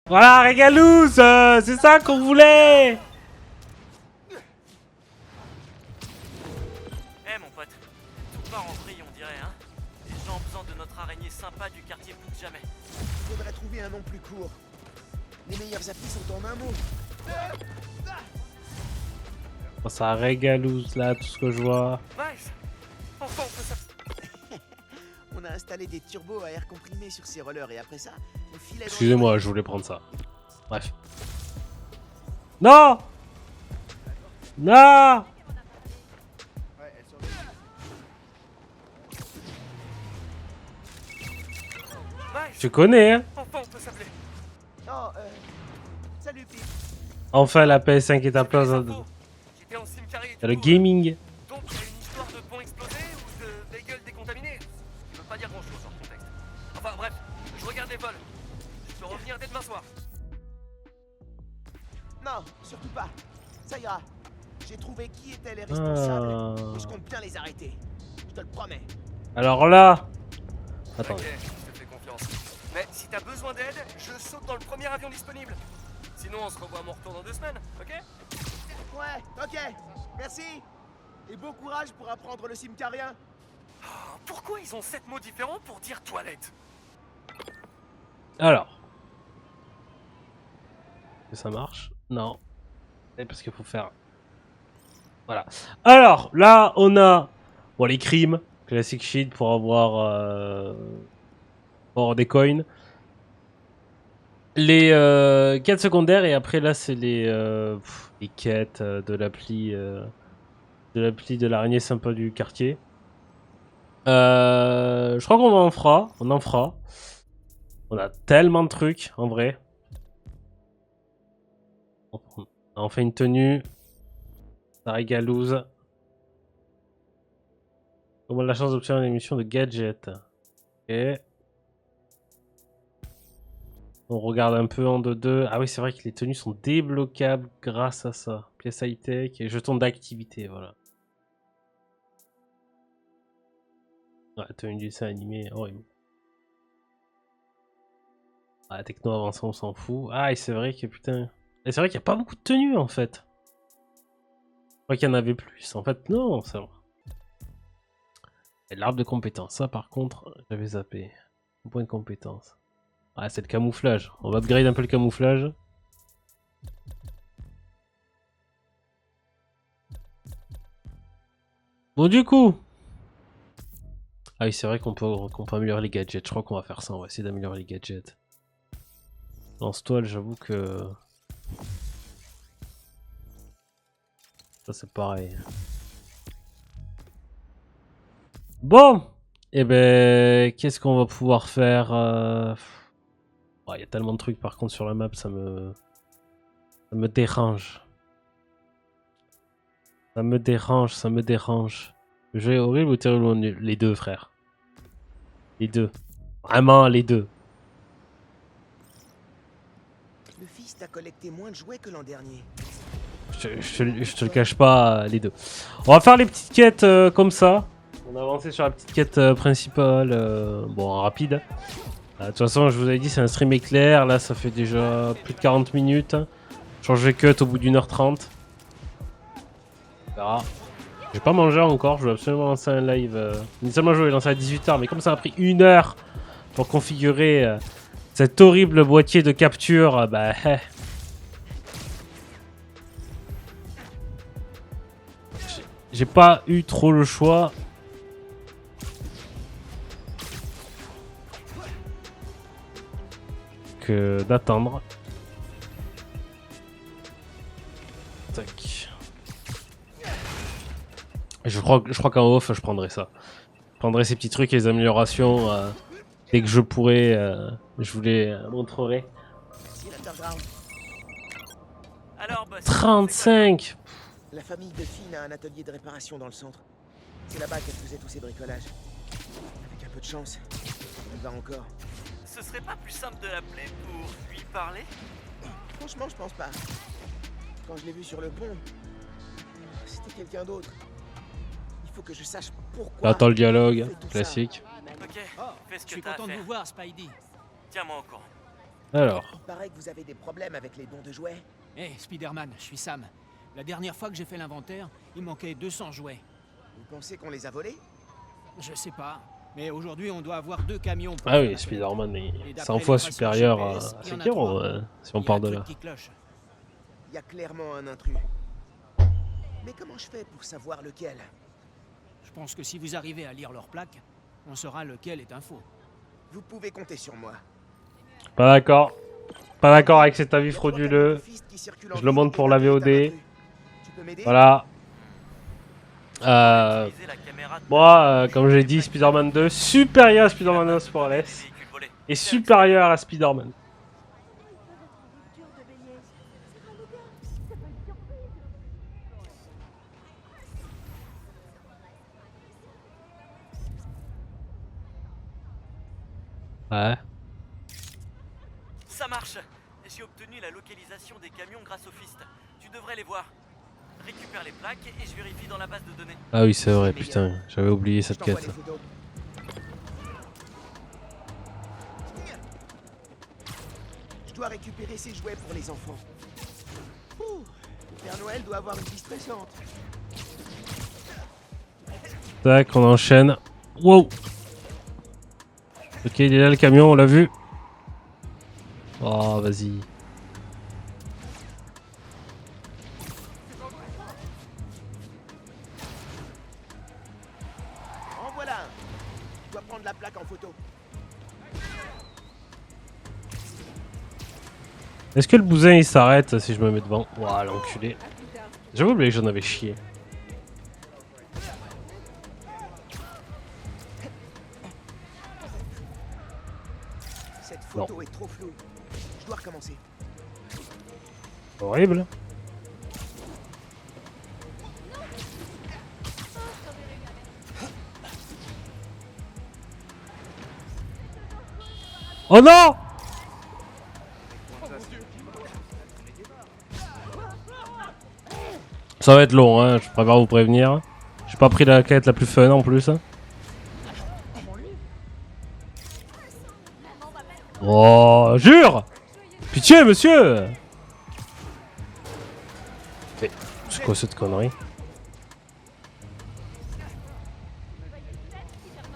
Voilà, Régalouz, c'est ça qu'on voulait. Eh mon pote, tout part en vrille on dirait, hein. Les gens en besoin de notre araignée sympa du quartier plus que jamais. Faudrait trouver un nom plus court. Les meilleurs applis sont en un mot. Oh, ça Régalouz là, tout ce que je vois. Nice. Enfin on peut ça. On a installé des turbos à air comprimé sur ces rollers et après ça, on filait. Excusez-moi, je voulais prendre ça. Bref. Non. Non. Nice. Tu connais, hein? Enfin on peut s'appeler. Oh, salut Pete. Enfin, la PS5 est à place J'étais en cimetière et dans le tout. gaming. Donc il y a une histoire de pont explosé ou de bagel décontaminé. Ça veut pas dire grand chose dans le contexte. Enfin bref, je regarde les vols. Je peux revenir dès demain soir. Non, surtout pas. Ça ira. J'ai trouvé qui étaient les responsables Ah. et je compte bien les arrêter. Je te le promets. Alors là. Attends. Ok, je te fais confiance. Mais si t'as besoin d'aide, je saute dans le premier avion disponible. Sinon on se revoit à mon retour dans 2 semaines, ok? Ouais, ok. Merci. Et bon courage pour apprendre le cimetiérien. Pourquoi ils ont 7 mots différents pour dire toilette? Alors. Que ça marche? Non. C'est parce qu'il faut faire. Voilà. Alors, là, on a. Bon, les crimes. Classic shit pour avoir des coins. Les quêtes secondaires. Et après, là, c'est les quêtes de l'appli. De l'araignée sympa du quartier. Je crois qu'on en fera. On en fera. On a tellement de trucs, en vrai. On fait une tenue. Ça régalouse. On a la chance d'obtenir une émission de gadget. Ok. On regarde un peu en 2-2. Ah oui, c'est vrai que les tenues sont débloquables grâce à ça. Pièce high-tech et jetons d'activité, voilà. Ouais, tenue du dessin animé, horrible. Ah, techno avancée, on s'en fout. Ah, et c'est vrai que putain. Et c'est vrai qu'il n'y a pas beaucoup de tenues en fait. Je crois qu'il y en avait plus. En fait, non, c'est vrai. Et l'arbre de compétences. Ça, par contre, j'avais zappé. Point de compétence. Ah, c'est le camouflage. On va upgrade un peu le camouflage. Bon, du coup. Ah oui, c'est vrai qu'on peut améliorer les gadgets. Je crois qu'on va faire ça. On va essayer d'améliorer les gadgets. Dans ce toile, j'avoue que. Ça, c'est pareil. Bon! Eh ben, qu'est-ce qu'on va pouvoir faire? Il y a tellement de trucs par contre sur la map, ça me dérange. Ça me dérange. Le jeu est horrible ou terrible ou nul? Les deux, frère. Les deux. Vraiment, les deux. Le fils t'a collecté moins de jouets que l'an dernier. Je te le cache pas, les deux. On va faire les petites quêtes comme ça. On a avancé sur la petite quête principale. Bon, rapide. De toute façon, je vous avais dit, c'est un stream éclair. Là, ça fait déjà plus de 40 minutes. Change de cut au bout d'1h30. On verra. J'ai pas mangé encore, je vais absolument lancer un live. Initialement, je voulais lancer à 18h, mais comme ça a pris 1 heure pour configurer cet horrible boîtier de capture, bah. J'ai pas eu trop le choix. Que d'attendre. Tac. Je crois qu'en off, je prendrai ça. Je prendrai ces petits trucs et les améliorations dès que je pourrai. Je vous les montrerai. Merci l'Underground. Alors boss. 35. La famille de Finn a un atelier de réparation dans le centre. C'est là-bas qu'elle faisait tous ses bricolages. Avec un peu de chance, elle va encore. Ce serait pas plus simple de l'appeler pour lui parler? Franchement, je pense pas. Quand je l'ai vu sur le pont, c'était quelqu'un d'autre. Il faut que je sache pourquoi. Attends le dialogue, il fait tout ça. classique. Ok, fais ce Je que suis t'as à content de faire. vous voir, Spidey. Tiens-moi au courant. Alors. Il paraît que vous avez des problèmes avec les dons de jouets. Hé, Spider-Man, je suis Sam. La dernière fois que j'ai fait l'inventaire, il manquait 200 jouets. Vous pensez qu'on les a volés? Je sais pas. Mais aujourd'hui, on doit avoir 2 camions pour Ah faire oui, la collecte. Spider-Man Et est d'après 100 les fois traces supérieur à GPS, il y en a Sekiro, 3. si on Il y a part un de truc là. qui cloche. Il y a clairement un intrus. Mais comment je fais pour savoir lequel? Je pense que si vous arrivez à lire leur plaque, on saura lequel est un faux. Vous pouvez compter sur moi. Pas d'accord. Pas d'accord avec cet Il avis y a 3 frauduleux. camions de Fist qui circulent en Je le ville montre et pour l'un la d'eux est un VOD. intrus. Tu peux m'aider? Voilà. Utiliser la caméra de Moi, comme j'ai dit, Spider-Man 2, supérieur à Spider-Man 1 Morales, des véhicules volés. et supérieur à Spider-Man. Ouais. Ça marche. J'ai obtenu la localisation des camions grâce au Fist. Tu devrais les voir. Récupère les plaques et je vérifie dans la base de données. Ah oui, c'est vrai, putain, j'avais oublié Je cette t'envoie quête. les photos. Je dois récupérer ces jouets pour les enfants. Ouh, Père Noël doit avoir une vie stressante. Tac, on enchaîne. Wow. Ok, il est là le camion, on l'a vu. Oh, vas-y. En voilà un. Je dois prendre la plaque en photo. Est-ce que le bousin il s'arrête si je me mets devant? Ouah, l'enculé. J'avais oublié que j'en avais chié. Cette photo est trop floue. Je dois recommencer. Horrible. Oh non! Ça va être long, hein, je préfère vous prévenir. J'ai pas pris la quête la plus fun en plus. Oh, jure! Pitié, monsieur! C'est quoi cette connerie?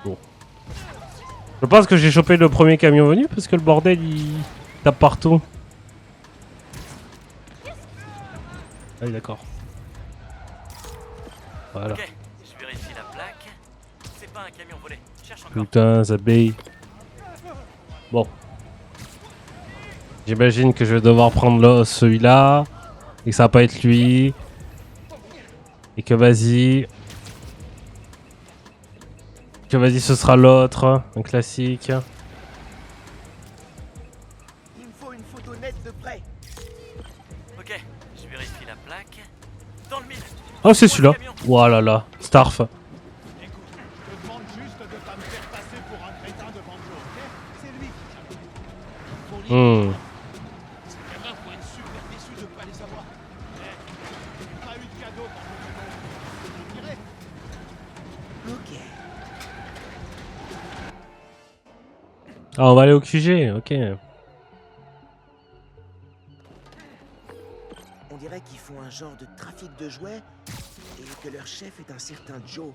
Bon. Je pense que j'ai chopé le premier camion venu parce que le bordel il tape partout. Ah oui, d'accord. Voilà. Ok, je vérifie la plaque. C'est pas un camion volé. Cherche encore. Putain, ça baille. Bon. J'imagine que je vais devoir prendre celui-là. Et que ça va pas être lui. Et que vas-y. Que vas-y, ce sera l'autre. Un classique. Il me faut une photo nette de près. Ok, je vérifie la plaque. Dans le mille. Oh, c'est celui-là. Oh là là. Starf. Écoute, je te demande juste de pas me faire passer pour un crétin devant Joe, ok? C'est lui qui t'a voulu. Faut lire. Ces gamins vont être super déçus de pas les avoir. Eh, j'ai pas eu de cadeau quand je te dirais. Ok. Ah, on va aller au QG. Ok. On dirait qu'ils font un genre de trafic de jouets et que leur chef est un certain Joe.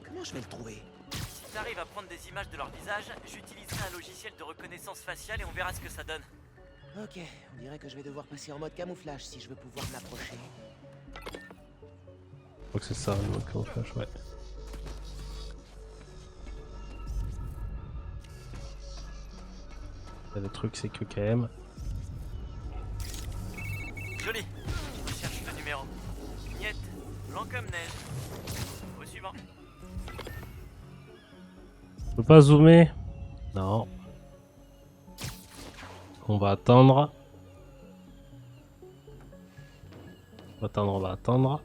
Comment je vais le trouver? Si t'arrives à prendre des images de leur visage, j'utiliserai un logiciel de reconnaissance faciale et on verra ce que ça donne. Ok, on dirait que je vais devoir passer en mode camouflage si je veux pouvoir m'approcher. Je crois que c'est ça, le mode camouflage, ouais. Le truc, c'est que quand même. Joli. Je cherche le numéro. Miette, blanc comme neige. Au suivant. Je peux pas zoomer? Non. On va attendre. On va attendre, on va attendre.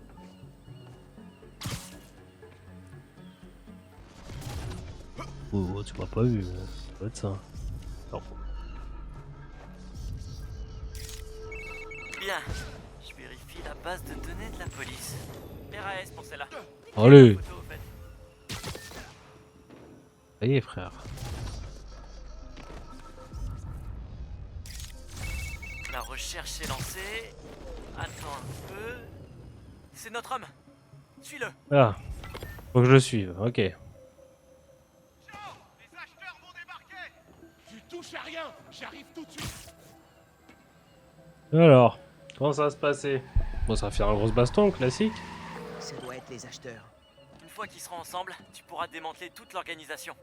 Oh, tu m'as pas vu. Ça doit être ça. Non. Bien. Je vérifie la base de données de la police. RAS pour celle-là. Allez. Photo, au fait. Ça y est, frère. recherche est lancée. Attends un peu. C'est notre homme. Suis-le. Ah, faut que je le suive, ok. Les acheteurs vont débarquer. Tu touches à rien, j'arrive tout de suite. Alors, comment ça va se passer? Bon, ça va faire un gros baston, classique. Ça doit être les acheteurs. Une fois qu'ils seront ensemble, tu pourras démanteler toute l'organisation.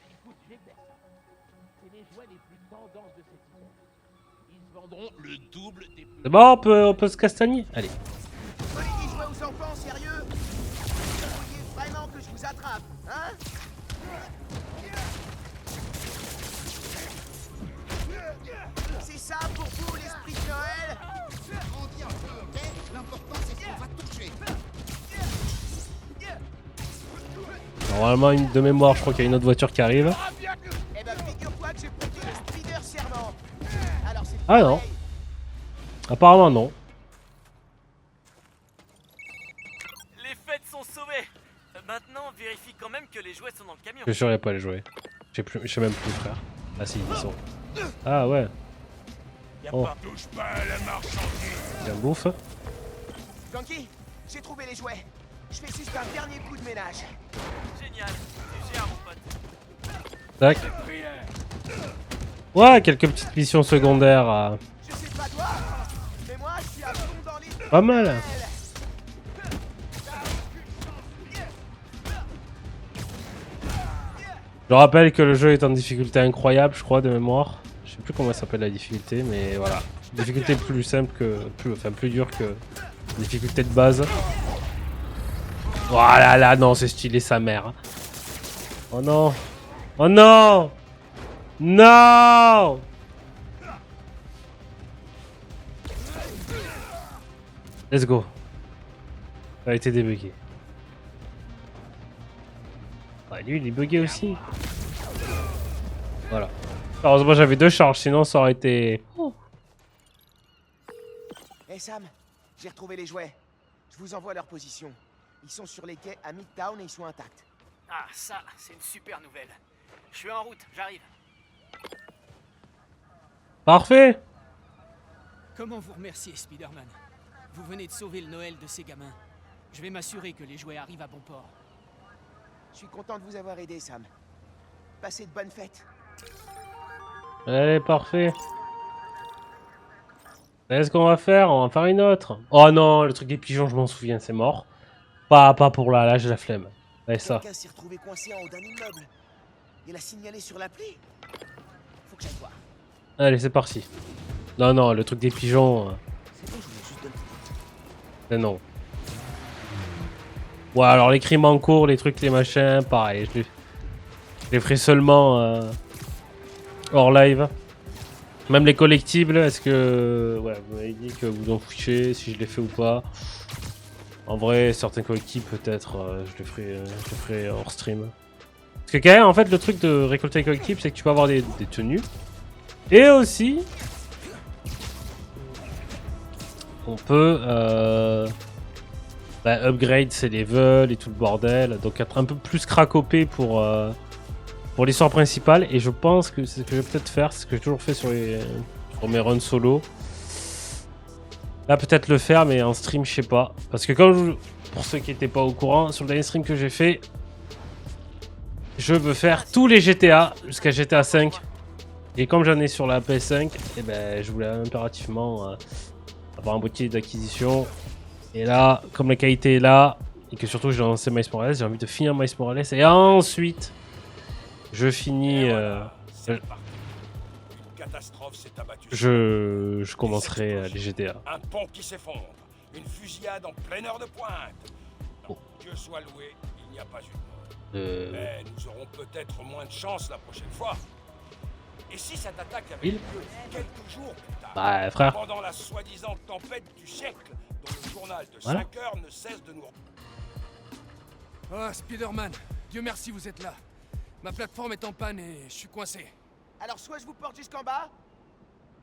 Écoute, j'ai fait ça. C'est les jouets les plus tendances de cette hiver. Ils se vendront le double des plus... C'est bon, on peut se castagner? Allez. Vous voulez qu'ils jouent aux enfants, sérieux? Vous vouliez vraiment que je vous attrape, hein? C'est ça pour vous, l'esprit de Noël? Grandis un peu, ok? L'important c'est ce qu'on va toucher. Normalement, de mémoire, je crois qu'il y a une autre voiture qui arrive. Eh ben, figure-toi que j'ai prêté le speeder serment. Alors c'est Ah non. pareil. Apparemment, non. Les fêtes sont sauvées. Maintenant, vérifie quand même que les jouets sont dans le camion. Je saurais pas les jouer. Je sais même plus, frère. Ah si, ils sont. Ah ouais, Oh. Touche pas à la marchandise. bien bouffe. Ganky, j'ai trouvé les jouets. Je fais juste un dernier coup de ménage. Génial. Tu gères, mon pote. Tac. Ouais, quelques petites missions secondaires. Je sais pas toi, mais moi je suis à fond dans les... Pas mal. Je rappelle que le jeu est en difficulté incroyable, je crois, de mémoire. Je sais plus comment s'appelle la difficulté, mais voilà. Difficulté plus simple que... plus dure que... difficulté de base. Voilà, là, non, c'est stylé sa mère. Oh non. Oh non. Non. Let's go. Ça a été débugué. Ah, lui, il est bugué aussi. Voilà. Heureusement, j'avais 2 charges, sinon ça aurait été... Hey Sam, j'ai retrouvé les jouets. Je vous envoie leur position. Ils sont sur les quais à Midtown et ils sont intacts. Ah, ça, c'est une super nouvelle. Je suis en route, j'arrive. Parfait. Comment vous remercier, Spider-Man? Vous venez de sauver le Noël de ces gamins. Je vais m'assurer que les jouets arrivent à bon port. Je suis content de vous avoir aidé, Sam. Passez de bonnes fêtes. Allez, parfait. Qu'est-ce qu'on va faire? On va faire une autre. Oh non, le truc des pigeons, je m'en souviens, c'est mort. Pas pour là, j'ai la flemme. Allez, ça. Quelqu'un s'est retrouvé coincé en haut d'un immeuble. Il a signalé sur l'appli. Faut que j'aille voir. Allez, c'est parti. Non, non, le truc des pigeons... C'est bon, je voulais juste donner... non. Ouais, alors les crimes en cours, les trucs, les machins, pareil. Je les ferai seulement hors live. Même les collectibles, est-ce que... Ouais, vous m'avez dit que vous en fichez, si je les fais ou pas. En vrai, certains collectibles, peut-être, je les ferai hors stream. Parce que quand même, en fait, le truc de récolter les collectibles, c'est que tu peux avoir des tenues. Et aussi... on peut... upgrade ses levels et tout le bordel. Donc être un peu plus cracopé pour l'histoire principale. Et je pense que c'est ce que je vais peut-être faire. C'est ce que j'ai toujours fait sur mes runs solo. Là peut-être le faire, mais en stream je sais pas. Parce que comme pour ceux qui n'étaient pas au courant, sur le dernier stream que j'ai fait, je veux faire tous les GTA jusqu'à GTA 5. Et comme j'en ai sur la PS5, et ben, je voulais impérativement avoir un boîtier d'acquisition. Et là, comme la qualité est là, et que surtout j'ai lancé Miles Morales, j'ai envie de finir Miles Morales. Et ensuite, je finis... Catastrophe s'est abattue. je commencerai les GTA. Un pont qui s'effondre. Une fusillade en pleine heure de pointe. Oh. Dieu soit loué, il n'y a pas eu de mort. Mais nous aurons peut-être moins de chance la prochaine fois. Et si cette attaque avait eu lieu quelques jours plus tard, Bah frère, pendant la soi-disant tempête du siècle, dont le journal de Voilà. 5 heures ne cesse de nous... Ah, Spider-Man, Dieu merci vous êtes là. Ma plateforme est en panne et je suis coincé. Alors soit je vous porte jusqu'en bas,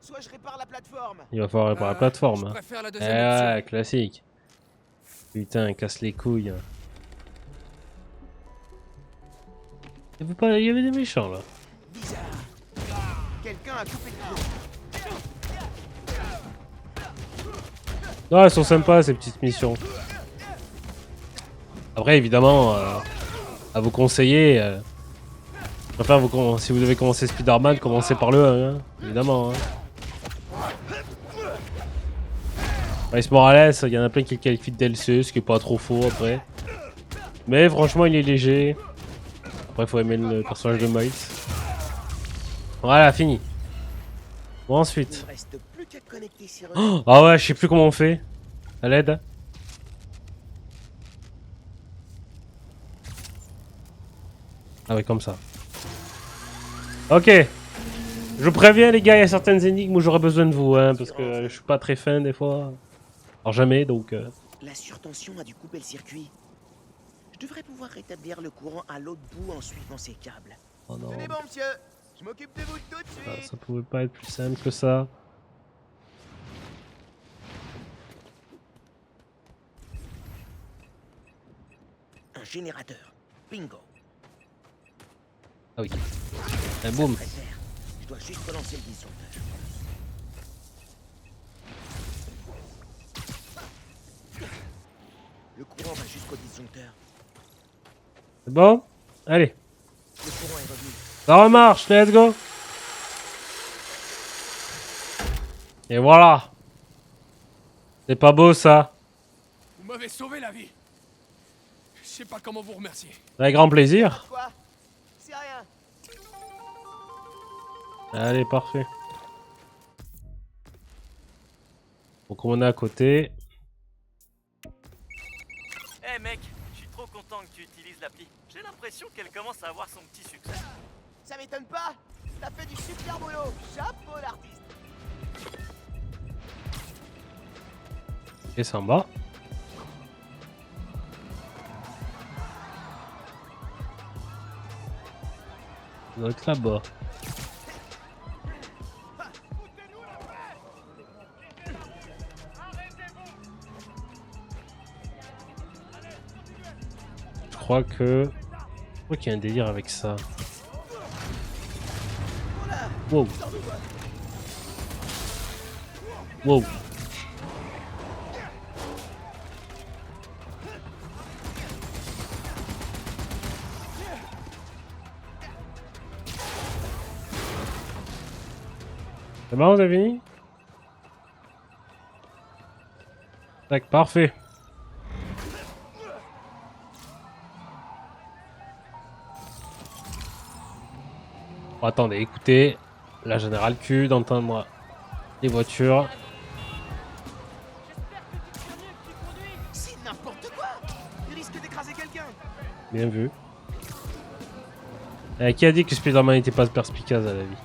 soit je répare la plateforme. il va falloir réparer la Je plateforme. préfère la Eh deuxième option. ouais, classique. Putain, casse les couilles. Il y avait des méchants là. Bizarre. à couper le cou. Non, elles sont sympas ces petites missions. Après, évidemment, à vous conseiller. Je préfère si vous devez commencer Spider-Man, commencez par le 1, hein, évidemment. Hein. Miles Morales, il y en a plein qui le qualifient de DLC, ce qui est pas trop faux après. Mais franchement, il est léger. Après, il faut aimer le personnage de Miles. Voilà, fini. Bon, Il ensuite. ne reste plus qu'à connecter ces Oh, ah ouais, je sais plus comment on fait. À l'aide. Ah ouais, comme ça. Ok. Je vous préviens les gars, il y a certaines énigmes où j'aurais besoin de vous, hein, parce que je suis pas très fin des fois. Alors jamais, donc... La surtension a dû couper le circuit. Je devrais pouvoir rétablir le courant à l'autre bout en suivant ces câbles. Oh non, Tenez bon, monsieur. Je m'occupe de vous tout de suite. ça pouvait pas être plus simple que ça. Un générateur. Bingo. Ah oui. Un boum. Très clair. Je dois juste relancer le disjoncteur. Le courant va jusqu'au disjoncteur. C'est bon? Allez. Le courant est revenu. Ça remarche, let's go. Et voilà. C'est pas beau ça. Vous m'avez sauvé la vie. Je sais pas comment vous remercier. Avec grand plaisir. Quoi? C'est rien. Allez, parfait. Donc on est à côté. Eh mec, je suis trop content que tu utilises l'appli. J'ai l'impression qu'elle commence à avoir son petit succès. Ça m'étonne pas. T'as fait du super boulot. Chapeau l'artiste. Et c'est en bas. Ça doit être là-bas. Je crois qu'il y a un délire avec ça. Wow. Wow. C'est bon, vous avez fini? Tac, parfait. Bon, attendez, écoutez. Là, j'en ai ras le cul d'entendre les voitures. C'est n'importe quoi. Il risque d'écraser quelqu'un. Bien vu. Qui a dit que Spider-Man n'était pas perspicace à la vie?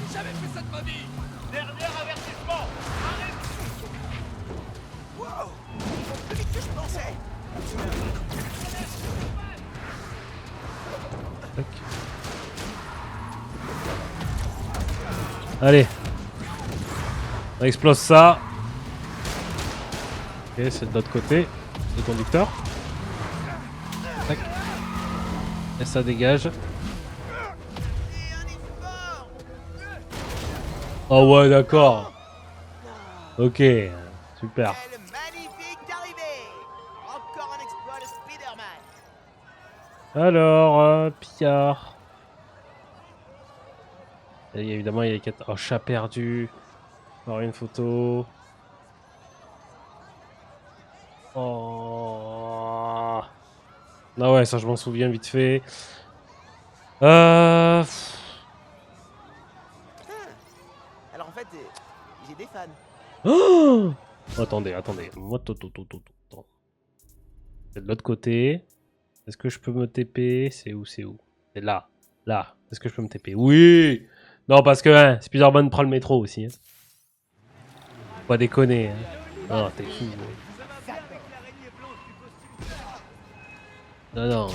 J'ai jamais fait ça de ma vie. Wow. Plus vite que je pensais. Tac. Allez. On explose ça. Ok, c'est de l'autre côté. Le conducteur. Tac. Et ça dégage. Oh ouais, d'accord. Ok, super. Quel magnifique arrivée. Encore un exploit de Spider-Man. Alors, Pillard. Et évidemment, il y a les 4... Oh, chat perdu. Alors, une photo. Oh. Ah ouais, ça je m'en souviens vite fait. Alors en fait, j'ai des fans. Oh, attendez. Moi, c'est de l'autre côté. Est-ce que je peux me TP? C'est où? C'est là. Là. Est-ce que je peux me TP? Oui. Non, parce que hein, Spider-Man prend le métro aussi. Hein. Faut pas déconner. Hein. Non, t'es fou. Non.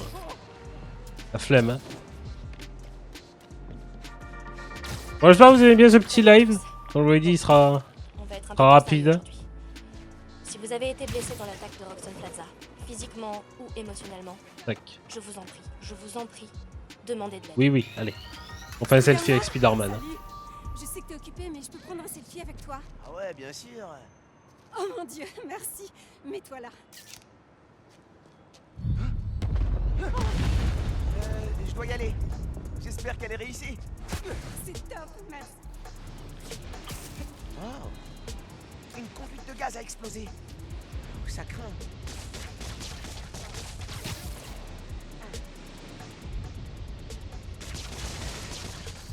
La flemme. Hein. Bon, j'espère que vous aimez bien ce petit live. Comme je vous l'ai dit, il sera On va être un peu rapide. plus stable aujourd'hui. Si vous avez été blessé dans l'attaque de Roxxon Plaza, physiquement ou émotionnellement. Tac. Je vous en prie, demandez de l'aide. Oui, oui, allez. On fait un selfie avec Spider-Man. hein. Salut. Je sais que t'es occupé, mais je peux prendre un selfie avec toi. Ah ouais, bien sûr. Oh mon dieu, merci. Mets-toi là. Je dois y aller. J'espère qu'elle est réussie. C'est top, merci. Wow. Une conduite de gaz a explosé. Ça craint.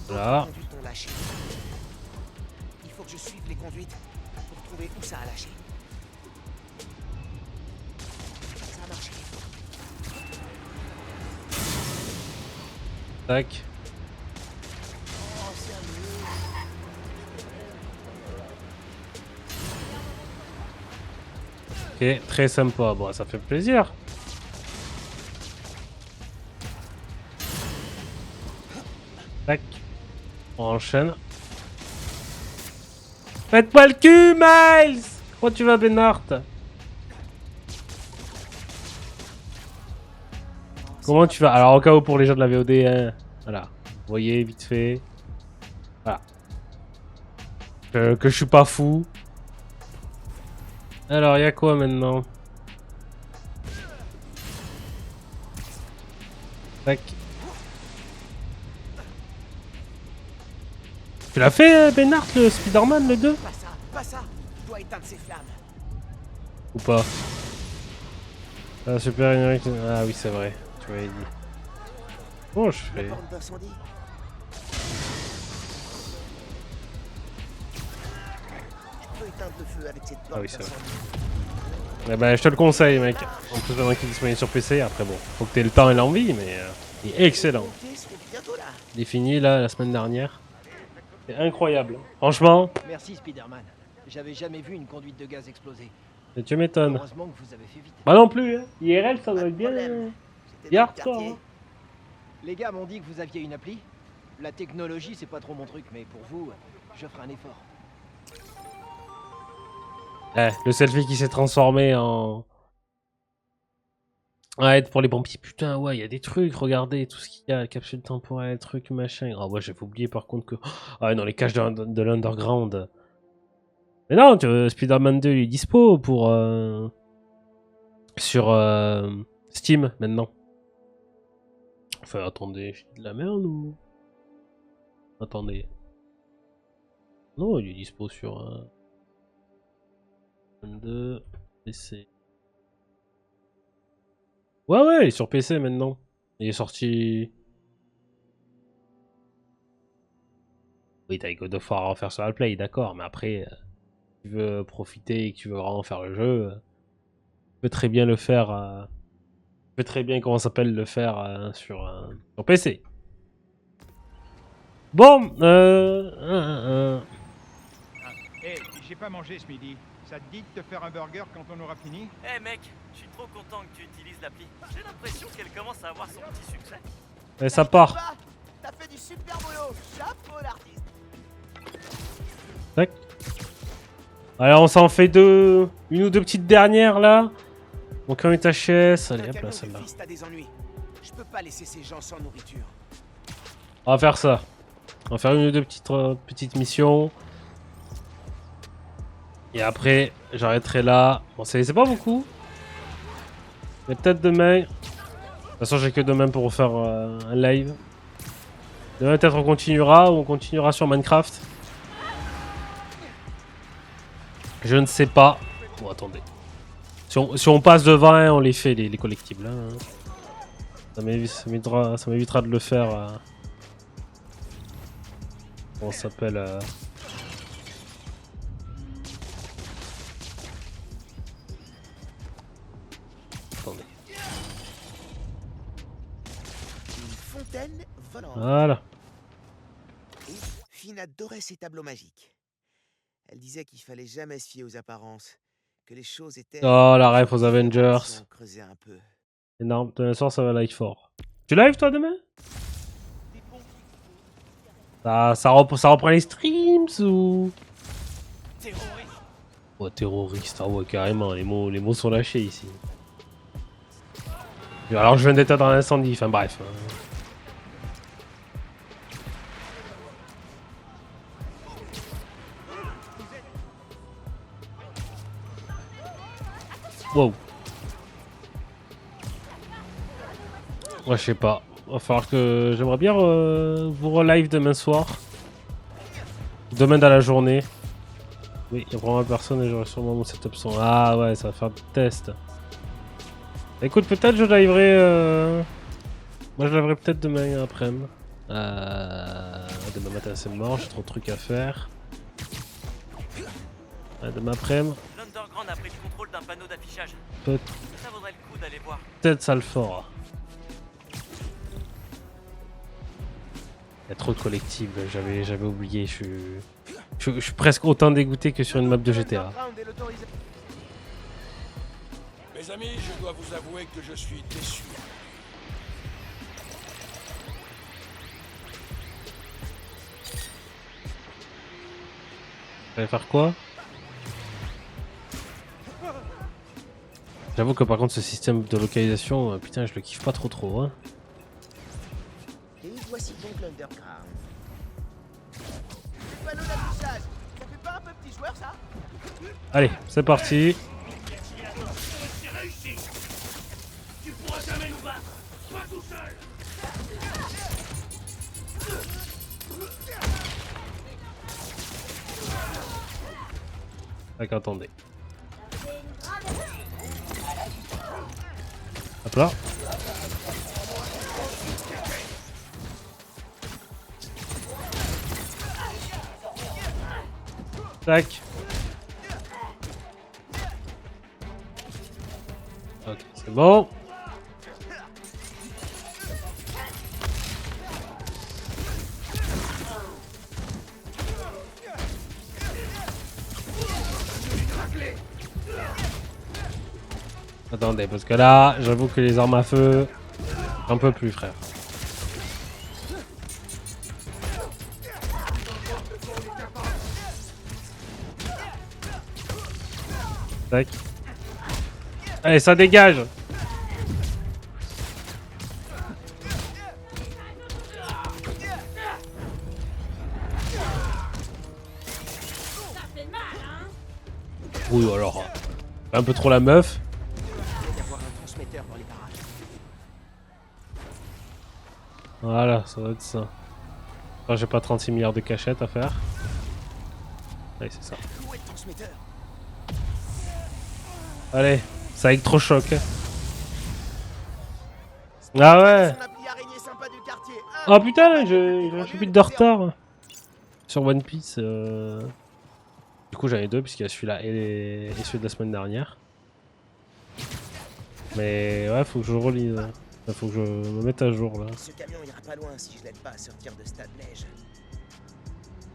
Voilà. Les conduites ont lâché. Il faut que je suive les conduites pour trouver où ça a lâché. Ça a marché. Tac. Oh, sérieux. Ok, très sympa. Bon, ça fait plaisir. Tac. On enchaîne. Faites-moi le cul, Miles! Comment tu vas, Bernard? Comment tu vas? Alors, au cas où pour les gens de la VOD, hein, voilà. Vous voyez, vite fait. Voilà. Que je suis pas fou. Alors, il y a quoi maintenant? Tac. Tu l'as fait, Bernard, le Spider-Man, le 2? Pas ça, pas ça. Je dois éteindre ces flammes. Ou pas? Ah, super générique. Ah oui, c'est vrai. Tu m'avais dit. Comment je fais? Porte d'incendie. Je peux éteindre le feu avec cette porte oui, c'est vrai. d'incendie. Eh ben, je te le conseille, mec. En plus, maintenant qu'il est disponible sur PC, après bon, faut que t'aies le temps et l'envie, mais il est excellent. Ok, c'est bientôt là. Il est fini là, la semaine dernière. C'est incroyable. Franchement, Merci Spider-Man. J'avais jamais vu une conduite de gaz exploser. tu m'étonnes. Heureusement que vous avez fait vite. Bah non plus, hein. IRL, ça Pas doit de être bien. problème. J'étais bien dans le hardcore, quartier. hein. Les gars m'ont dit que vous aviez une appli. La technologie, c'est pas trop mon truc, mais pour vous, je ferai un effort. Le selfie qui s'est transformé en aide pour les pompiers. Putain, ouais, il y a des trucs, regardez, tout ce qu'il y a, capsule temporelle, truc, machin. Ah ouais, j'avais oublié par contre que... Ah non, les caches de l'underground. Mais non, Spider-Man 2, il est dispo pour... sur Steam, maintenant. Enfin, attendez, je dis de la merde ou... Attendez. Non, il est dispo sur... 2 PC. Ouais, il est sur PC maintenant. Il est sorti... Oui, t'as God of War à refaire sur la Play, d'accord, mais après, si tu veux profiter et que tu veux vraiment faire le jeu, tu peux très bien le faire... tu peux très bien, comment ça s'appelle, le faire sur PC. Bon, Hé, j'ai pas mangé ce midi. Ça te dit de te faire un burger quand on aura fini? Eh mec, je suis trop content que tu utilises l'appli. J'ai l'impression qu'elle commence à avoir son petit succès. et ça part. Bah, t'as fait du super boulot. Chapeau l'artiste. Tac. Alors on s'en fait une ou deux petites dernières là. Mon cœur est HS. Allez hop là, celle-là. T'as des ennuis. Je peux pas laisser ces gens sans nourriture. On va faire ça. On va faire une ou deux petites missions. Et après, j'arrêterai là. Bon, c'est pas beaucoup. Mais peut-être demain. De toute façon, j'ai que demain pour refaire un live. Demain, peut-être on continuera ou on continuera sur Minecraft. Je ne sais pas. Bon, attendez. Si on passe devant, hein, on les fait, les collectibles. Hein. Ça m'évitera de le faire. Comment ça s'appelle Attendez. Une fontaine volante. Voilà. Et Finn adorait ces tableaux magiques. Elle disait qu'il fallait jamais se fier aux apparences, que les choses étaient... Oh, la ref aux Avengers. Si on creusait un peu. Énorme. Demain soir, ça va live fort. Tu live toi demain? Ça reprend les streams ou... Terroriste. Oh, terroriste. Ah ouais, carrément. Les mots sont lâchés ici. Alors je viens d'éteindre un incendie, enfin bref. Wow. Ouais, je sais pas. Va falloir que... J'aimerais bien vous relive demain soir. Demain dans la journée. Oui, il y a vraiment personne et j'aurai sûrement mon setup son. Ah ouais, ça va faire des tests. Écoute, peut-être je liverai... Moi je liverai peut-être demain après-midi. Demain matin c'est mort, j'ai trop de trucs à faire. Demain après-midi. L'Underground a pris le contrôle d'un panneau d'affichage. Ça vaudrait le coup d'aller voir. Peut-être ça le fera. Il y a trop de collectifs, j'avais oublié, je suis presque autant dégoûté que sur une map de GTA. Mes amis, je dois vous avouer que je suis déçu. Vous allez faire quoi? J'avoue que par contre ce système de localisation, putain je le kiffe pas trop hein. Et voici donc l'Underground. Le panneau d'affichage, ça fait pas un peu petit joueur ça? Allez, c'est parti. Tu pourras jamais nous battre, toi tout seul. D'accord, attendez. Hop là. Tac. Ok, c'est bon. Attendez, parce que là, j'avoue que les armes à feu, un peu plus, frère. Tac. Allez, ça dégage. Oui, alors, un peu trop la meuf. Voilà, ça doit être ça. Enfin, j'ai pas 36 milliards de cachettes à faire. Allez, c'est ça. Où est le transmetteur? Allez, ça électrochoc. Ah ouais. Son appli araignée sympa du quartier. Oh putain, j'ai un peu de retard. Sur One Piece. Du coup, j'en ai deux, puisqu'il y a celui-là et celui de la semaine dernière. Mais ouais, faut que je relise. Faut que je me mette à jour là. Ce camion ira pas loin si je l'aide pas à sortir de stade neige.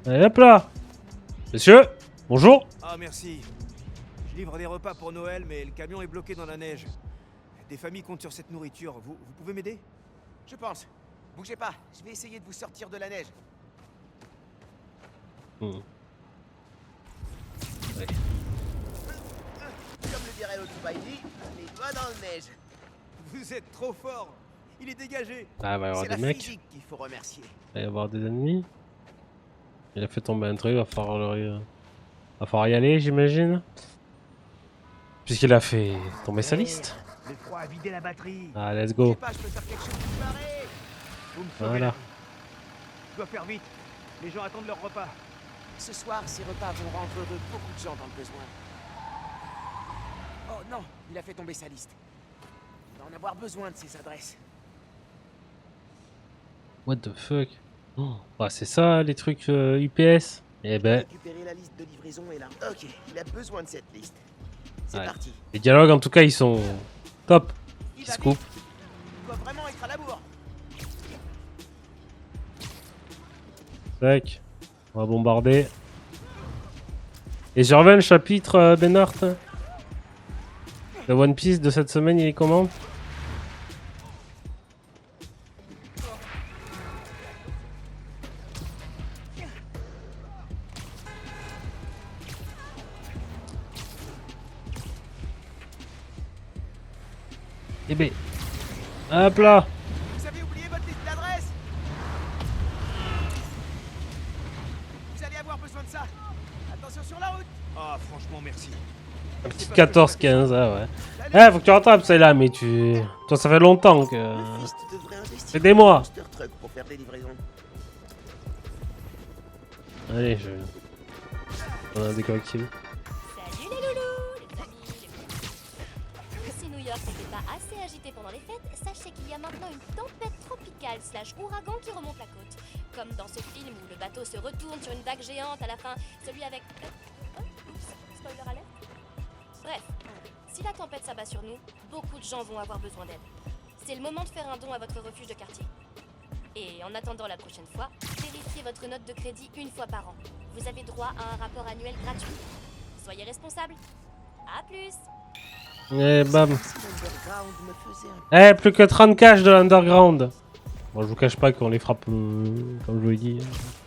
Allez hop là. Monsieur, bonjour. Ah merci. Je livre des repas pour Noël, mais le camion est bloqué dans la neige. Des familles comptent sur cette nourriture. Vous pouvez m'aider? Je pense. Bougez pas, je vais essayer de vous sortir de la neige. Ouais. Comme le dirait l'autre Spidey, les doigts dans le neige. Vous êtes trop fort. Il est dégagé. Ah, il va y avoir C'est des la mecs. physique qu'il faut remercier. Il va y avoir des ennemis. Il a fait tomber un truc, il va falloir y aller, j'imagine. Puisqu'il a fait tomber sa liste. Le froid a vidé la batterie. Ah, let's Je go. sais pas, je peux faire quelque chose de pareil. Vous me sauvez Voilà. la vie. Je dois faire vite. Les gens attendent leur repas. Ce soir, ces repas vont rendre heureux beaucoup de gens dans le besoin. Oh non, il a fait tomber sa liste. Il va en avoir besoin de ses adresses. What the fuck? Oh, bah, c'est ça les trucs UPS? Eh ben, Récupérer la liste de livraison est là. Ok, il a besoin de cette liste. C'est ouais. parti. Les dialogues en tout cas ils sont top. Il Ils va se coupent. vite. Il doit vraiment être à la bourre. Tac. On va bombarder. Et je reviens le chapitre Benart. Le One Piece de cette semaine, il est comment? Eh ben. Hop là. Vous avez oublié votre liste d'adresses? Vous allez avoir besoin de ça. Attention sur la route. Ah, franchement, merci. Un petit 14-15, ah ouais. Eh, faut que tu rattrapes celle-là, mais tu... Toi, ça fait longtemps que... Le fist devrait investir Aidez-moi. dans un monster truck pour faire des livraisons. Allez, je... On a des collectifs. Salut les loulous, les amis, les... Si New York n'était pas assez agité pendant les fêtes, sachez qu'il y a maintenant une tempête tropicale / ouragan qui remonte la côte. Comme dans ce film où le bateau se retourne sur une vague géante à la fin, celui avec... Oups, spoiler alert. Bref, si la tempête s'abat sur nous, beaucoup de gens vont avoir besoin d'aide. C'est le moment de faire un don à votre refuge de quartier. Et en attendant la prochaine fois, vérifiez votre note de crédit une fois par an. Vous avez droit à un rapport annuel gratuit. Soyez responsable. À plus. Et bam. Si l'Underground me faisait un Eh, plus que 30 cash de l'underground. Bon, je vous cache pas qu'on les frappe, comme je vous l'ai dit,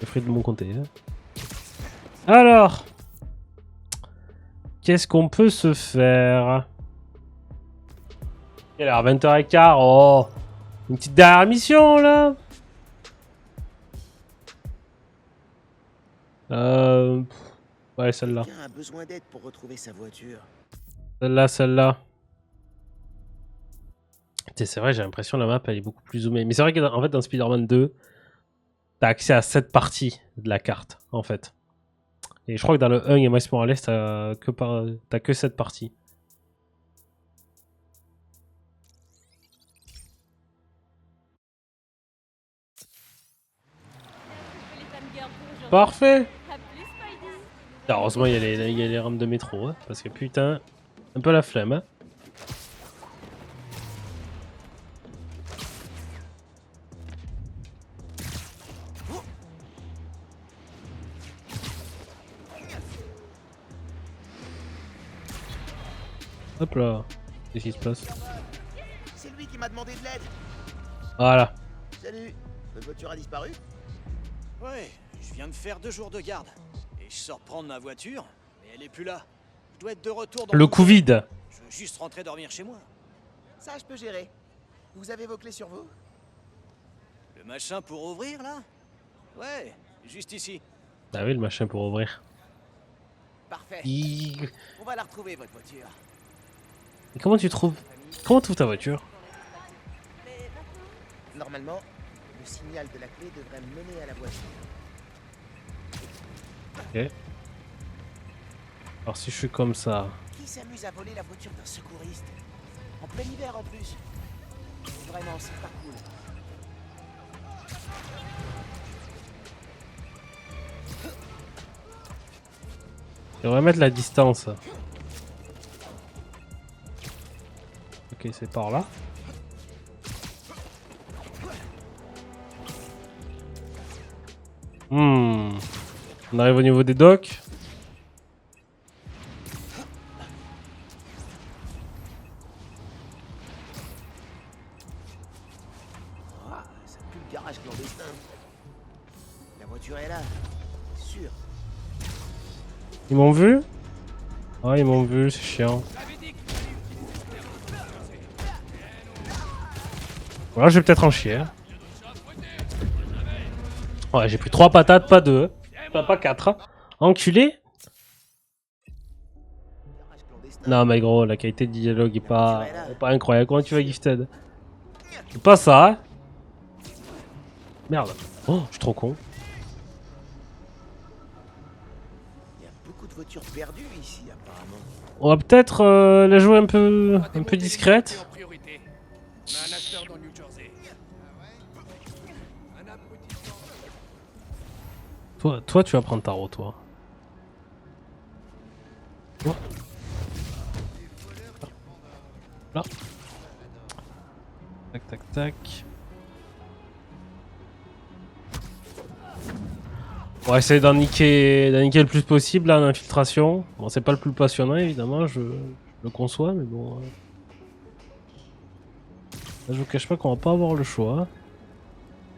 les frais de mon côté. Hein. Alors, qu'est-ce qu'on peut se faire? Il est 20h15. Oh, une petite dernière mission là. Ouais, celle-là. Quelqu'un a besoin d'aide pour retrouver sa voiture. Celle-là. C'est vrai, j'ai l'impression que la map elle est beaucoup plus zoomée. Mais c'est vrai qu'en fait, dans Spider-Man 2, t'as accès à cette partie de la carte, en fait. Et je crois que dans le 1 et Miles Morales, t'as que cette partie. Parfait. Heureusement, il y a les rampes de métro, hein, parce que putain, un peu la flemme. Hein. Hop là, qu'est-ce qui se passe? C'est lui qui m'a demandé de l'aide. Voilà. Salut. Votre voiture a disparu? Ouais, je viens de faire 2 jours de garde. Et je sors prendre ma voiture, mais elle est plus là. Je dois être de retour dans Le mon Covid. Je veux juste rentrer dormir chez moi. Ça, je peux gérer. Vous avez vos clés sur vous? Le machin pour ouvrir, là? Ouais, juste ici. Ah oui, le machin pour ouvrir. Parfait. Et On va la retrouver, votre voiture. comment tu trouves? Comment tu trouves ta voiture? Normalement, le signal de la clé devrait me mener à la voiture. Ok. Alors si je suis comme ça... Qui s'amuse à voler la voiture d'un secouriste? En plein hiver en plus. Vraiment, c'est pas cool. On va mettre la distance. Ok, c'est par là. On arrive au niveau des docks. Ah, ça pue le garage clandestin. La voiture est là. Sûr. Ils m'ont vu? Ah, ils m'ont vu, c'est chiant. Voilà, je vais peut-être en chier. Hein. Ouais, j'ai pris 3 patates, pas 2. Pas 4. Enculé. Non, mais gros, la qualité de dialogue est pas incroyable. Comment tu vas gifted? C'est pas ça, hein? Merde. Oh, je suis trop con. Il y a beaucoup de voitures perdues ici, apparemment. On va peut-être la jouer un peu discrète. On a un acheteur dans New Jersey. Un abruti. Toi, tu vas prendre ta route, toi. Oh. Là. Tac, tac, tac. On va essayer d'en niquer le plus possible, là, l'infiltration. Bon, c'est pas le plus passionnant, évidemment, je le conçois, mais bon... Là, je vous cache pas qu'on va pas avoir le choix.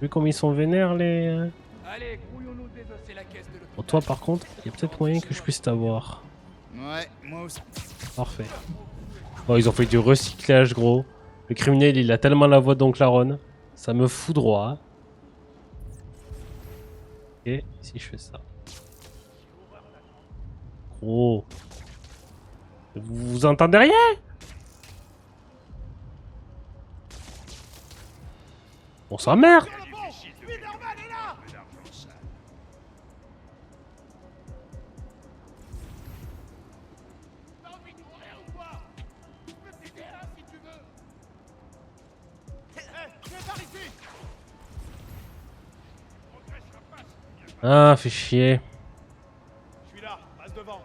Vu comme ils sont vénères, les... Allez, grouillons-nous désosser la caisse de l'autre. Bon, toi, par contre, il y a peut-être moyen que je puisse t'avoir. Ouais, moi aussi. Parfait. Bon, ils ont fait du recyclage, gros. Le criminel, il a tellement la voix d'Oncle Aaron. Ça me fout droit. Et si je fais ça. Gros. Vous entendez rien? On s'emmerde. Ah, fait chier. Je suis là, passe devant.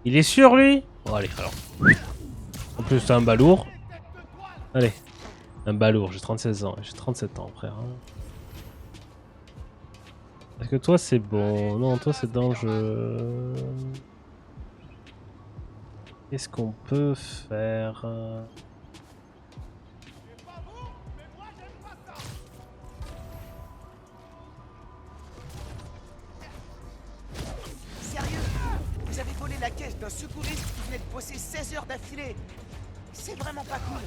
Il est sûr, lui? Bon, allez, alors. En plus, c'est un balourd. Allez. Un balourd, j'ai 36 ans. J'ai 37 ans, frère. Est-ce que toi, c'est bon? Non, toi, c'est dangereux. Qu'est-ce qu'on peut faire? Sérieux? Vous avez volé la caisse d'un secouriste qui venait de bosser 16 heures d'affilée. C'est vraiment pas cool.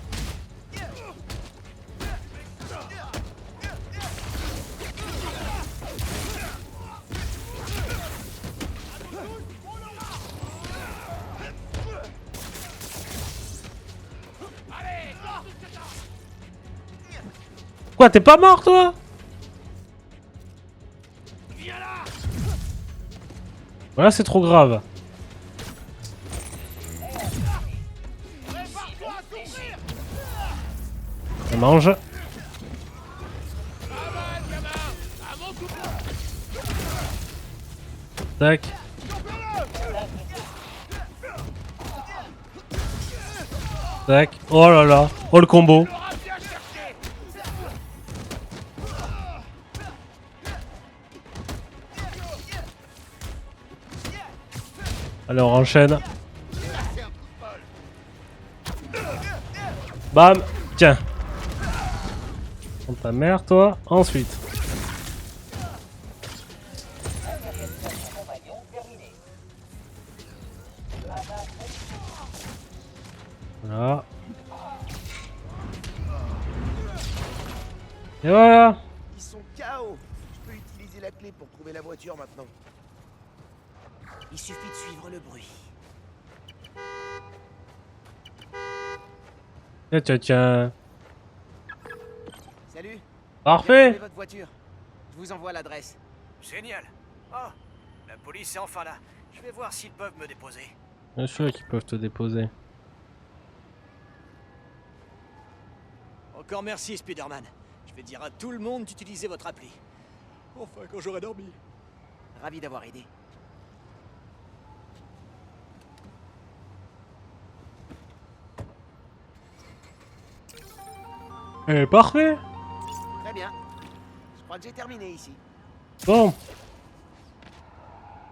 Quoi, t'es pas mort, toi? Voilà, c'est trop grave. Ça mange. Tac. Tac. Oh là là. Oh le combo. Alors on enchaîne. Bam. Tiens. Prends ta mère, toi. Ensuite. Voilà. Et voilà. Ils sont KO. Je peux utiliser la clé pour trouver la voiture maintenant. Il suffit de suivre le bruit. Tiens, tiens, tiens. Salut. Parfait. J'ai trouvé votre voiture. Je vous envoie l'adresse. Génial. Oh, la police est enfin là. Je vais voir s'ils peuvent me déposer. Bien sûr qu'ils peuvent te déposer. Encore merci, Spider-Man. Je vais dire à tout le monde d'utiliser votre appli. Enfin, quand j'aurai dormi. Ravi d'avoir aidé. Parfait. Très bien. Je crois que j'ai terminé ici. Bon.